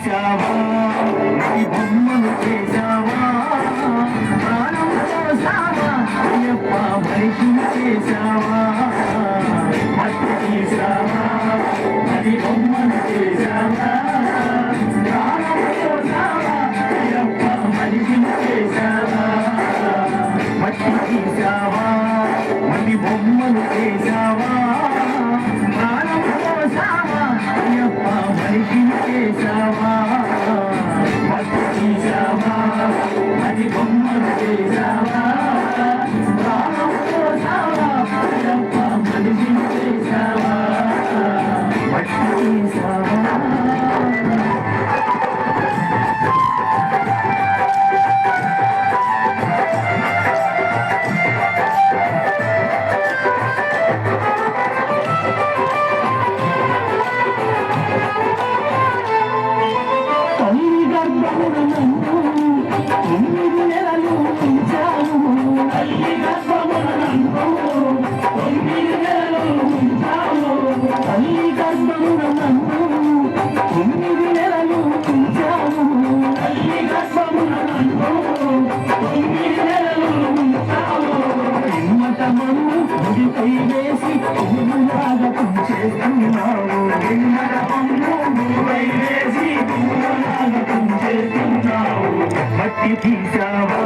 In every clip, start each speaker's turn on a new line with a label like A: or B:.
A: తీసావా ఈ బొమ్మను చేసావా ప్రాణం పోసావా అయ్యప్ప మనిషిని చేసావా మట్టి తీసావా అది బొమ్మను చేసావా ప్రాణం పోసావా అయ్యప్ప మనిషిని చేసావా మట్టి తీసావా మట్టి బొమ్మను చేసావా ప్రాణం పోసావా అయ్యప్ప మనిషిని చేసావా మట్టి తీసావా అది బొమ్మను చేసావా ప్రాణం పోసావా అయ్యప్ప మనిషిని చేసావా మట్టి తీసావా మట్టి తీసావా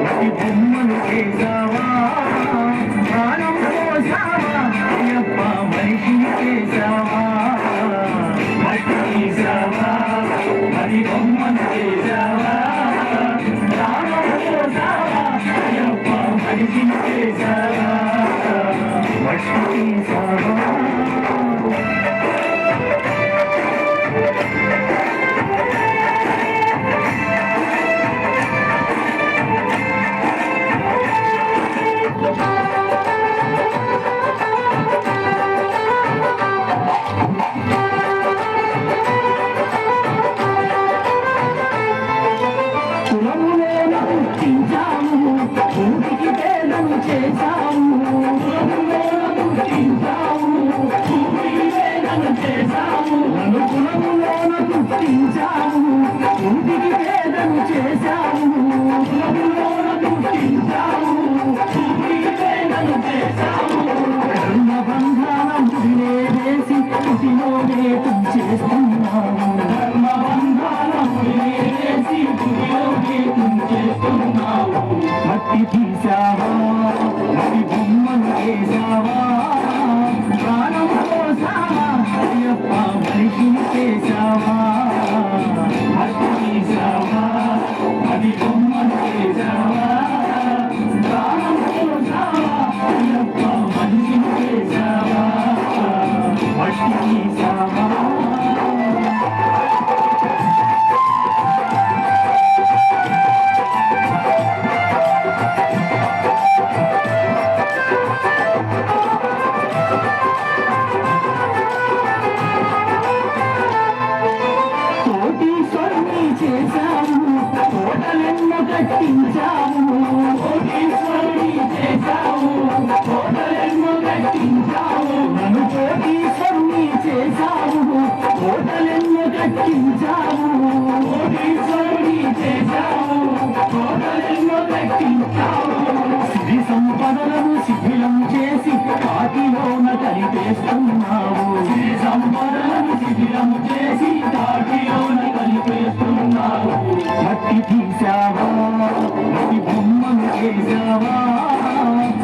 A: మట్టి బొమ్మను చేసావా ప్రాణం పోసావా అయ్యప్ప మనిషిని చేసావా మట్టి తీసావా మట్టి బొమ్మను చేసావా ప్రాణం పోసావా అయ్యప్ప మనిషిని చేసావా మట్టి తీసావా మట్టి తీసావా మట్టి బొమ్మను చేసావా ప్రాణం పోసావా అయ్యప్ప మనిషిని చేసావా మట్టి తీసావా మట్టి బొమ్మను చేసావా ప్రాణం పోసావా అయ్యప్ప మనిషిని చేసావా మట్టి తీసావా సిరి సంపదలను శిథిలం చేసి కాటిలోన కలిపేస్తున్నావు సిరి సంపదలను శిథిలం చేసి కాటిలోన కలిపేస్తున్నావు మట్టి తీసావా మట్టి బొమ్మను చేసావా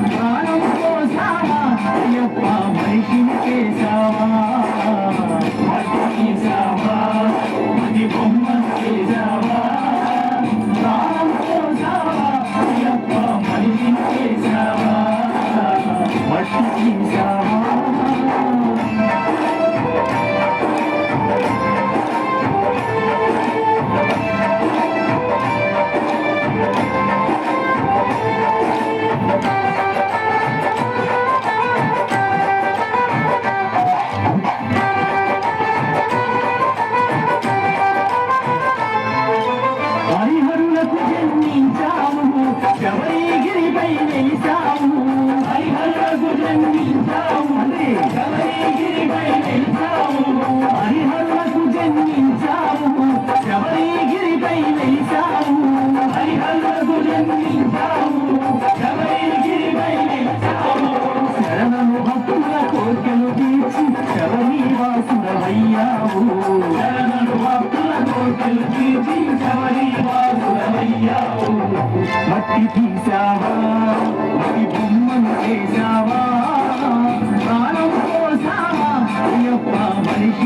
A: ప్రాణం పోసావా అయ్యప్ప మనిషిని చేసావా మట్టి తీసావా మట్టి బొమ్మను చేసావా ప్రాణం పోసావా అయ్యప్ప శరణు భక్తుల కోటలు తీర్చి శబరి వాసులయ్యావు. మట్టి తీసావా, మట్టి బొమ్మను చేసావా, ప్రాణం పోసావా అయ్యప్ప మనిషి